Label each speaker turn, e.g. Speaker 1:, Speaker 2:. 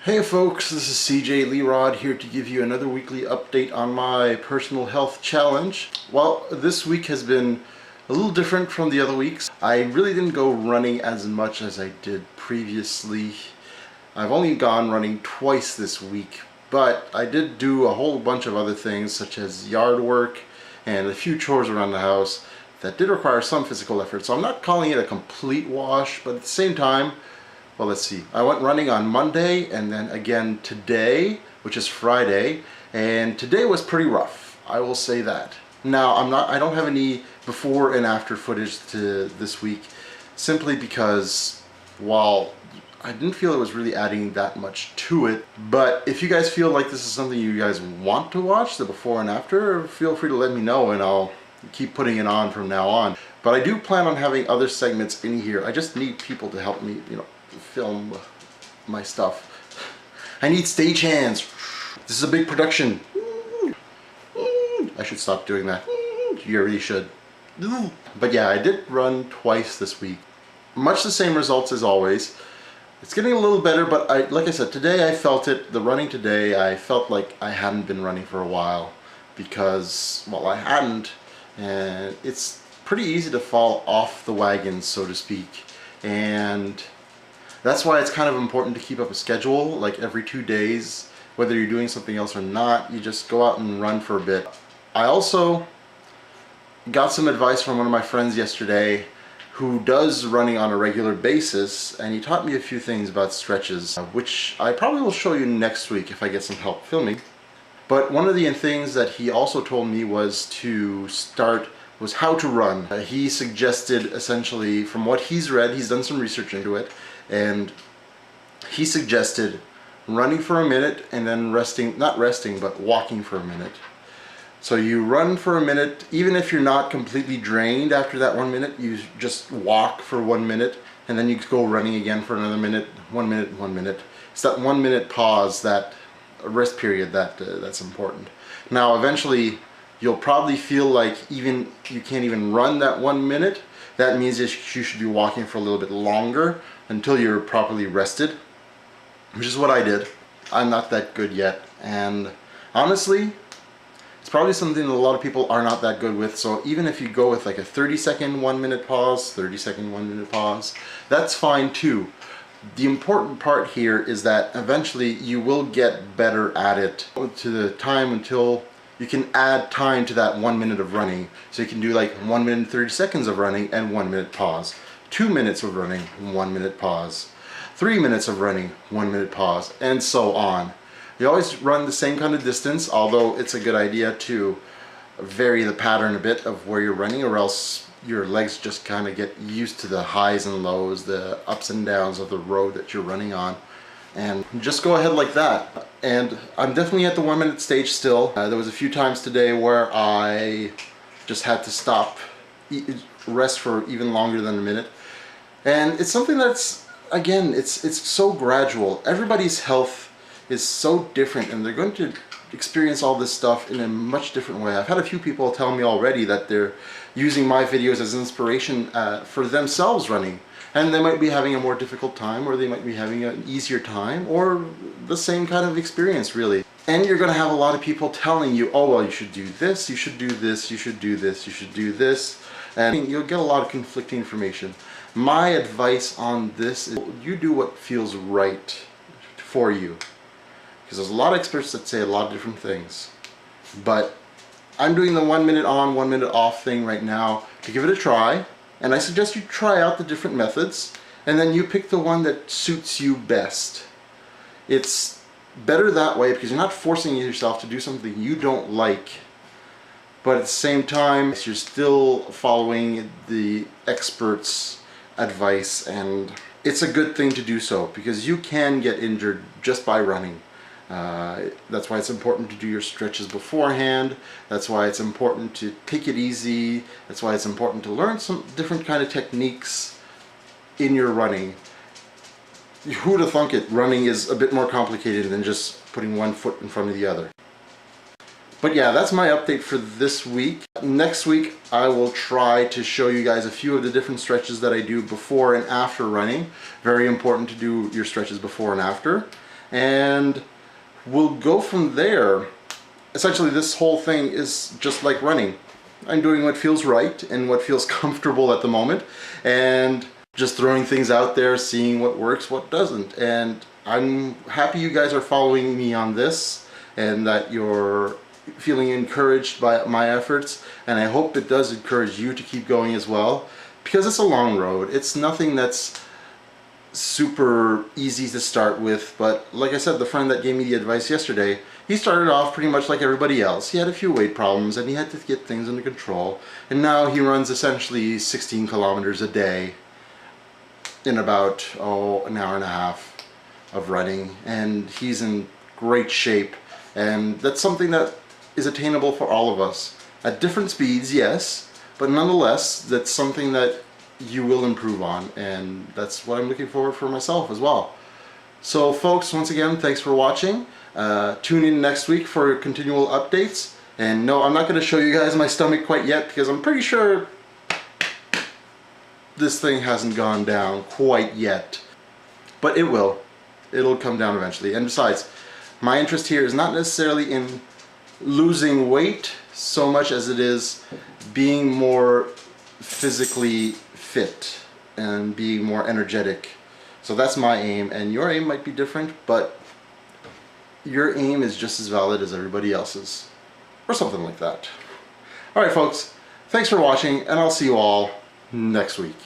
Speaker 1: Hey folks, this is CeeJayLerod's here to give you another weekly update on my personal health challenge. Well, this week has been a little different from the other weeks. I really didn't go running as much as I did previously. I've only gone running twice this week, but I did do a whole bunch of other things such as yard work and a few chores around the house that did require some physical effort. So I'm not calling it a complete wash, but at the same time, well, let's see. I went running on Monday and then again today, which is Friday, and today was pretty rough. I will say that. Now, I don't have any before and after footage to this week, simply because, while I didn't feel it was really adding that much to it, but if you guys feel like this is something you guys want to watch, the before and after, feel free to let me know and I'll keep putting it on from now on. But I do plan on having other segments in here. I just need people to help me, film my stuff. I need stagehands. This is a big production. I should stop doing that. You really should. But yeah, I did run twice this week. Much the same results as always. It's getting a little better, but like I said, today I felt it. The running today, I felt like I hadn't been running for a while because, well, I hadn't, and it's pretty easy to fall off the wagon, so to speak. And that's why it's kind of important to keep up a schedule, like every 2 days, whether you're doing something else or not, you just go out and run for a bit. I also got some advice from one of my friends yesterday who does running on a regular basis, and he taught me a few things about stretches, which I probably will show you next week if I get some help filming. But one of the things that he also told me was how to run. He suggested, essentially, from what he's read, he's done some research into it, and he suggested running for a minute and then walking for a minute. So you run for a minute, even if you're not completely drained after that 1 minute, you just walk for 1 minute, and then you go running again for another minute, 1 minute, 1 minute. It's that 1 minute pause, that rest period that's important. Now eventually you'll probably feel like you can't even run that 1 minute. That means you should be walking for a little bit longer until you're properly rested, which is what I did. I'm not that good yet, and honestly, it's probably something that a lot of people are not that good with. So even if you go with like a 30-second 1 minute pause, 30-second 1 minute pause, that's fine too. The important part here is that eventually you will get better at it to the time until you can add time to that 1 minute of running. So you can do like 1 minute and 30 seconds of running and 1 minute pause. 2 minutes of running, 1 minute pause. 3 minutes of running, 1 minute pause, and so on. You always run the same kind of distance, although it's a good idea to vary the pattern a bit of where you're running, or else your legs just kind of get used to the highs and lows, the ups and downs of the road that you're running on. And just go ahead like that. And I'm definitely at the 1 minute stage still. There was a few times today where I just had to stop, rest for even longer than a minute. And it's something that's, again, it's so gradual. Everybody's health is so different, and they're going to experience all this stuff in a much different way. I've had a few people tell me already that they're using my videos as inspiration for themselves running. And they might be having a more difficult time, or they might be having an easier time, or the same kind of experience, really. And you're going to have a lot of people telling you, oh, well, you should do this, you should do this, you should do this, you should do this. And you'll get a lot of conflicting information. My advice on this is you do what feels right for you. Because there's a lot of experts that say a lot of different things. But I'm doing the 1 minute on, 1 minute off thing right now to give it a try. And I suggest you try out the different methods, and then you pick the one that suits you best. It's better that way because you're not forcing yourself to do something you don't like, but at the same time you're still following the experts' advice, and it's a good thing to do so because you can get injured just by running. That's why it's important to do your stretches beforehand. That's why it's important to take it easy. That's why it's important to learn some different kind of techniques in your running. Who'd have thunk it? Running is a bit more complicated than just putting one foot in front of the other. But yeah, that's my update for this week. Next week I will try to show you guys a few of the different stretches that I do before and after running. Very important to do your stretches before and after. and we'll go from there. Essentially, this whole thing is just like running. I'm doing what feels right and what feels comfortable at the moment, and just throwing things out there, seeing what works, what doesn't. And I'm happy you guys are following me on this and that you're feeling encouraged by my efforts, and I hope it does encourage you to keep going as well, because it's a long road. It's nothing that's super easy to start with, but like I said, the friend that gave me the advice yesterday, he started off pretty much like everybody else. He had a few weight problems and he had to get things under control, and now he runs essentially 16 kilometers a day in about an hour and a half of running, and he's in great shape. And that's something that is attainable for all of us at different speeds, yes, but nonetheless that's something that you will improve on, and that's what I'm looking forward for myself as well. So folks, once again, thanks for watching. Tune in next week for continual updates. And no, I'm not going to show you guys my stomach quite yet, because I'm pretty sure this thing hasn't gone down quite yet, but it will. It'll come down eventually. And besides, my interest here is not necessarily in losing weight so much as it is being more physically fit and being more energetic. So that's my aim, and your aim might be different, but your aim is just as valid as everybody else's, or something like that. Alright folks, thanks for watching, and I'll see you all next week.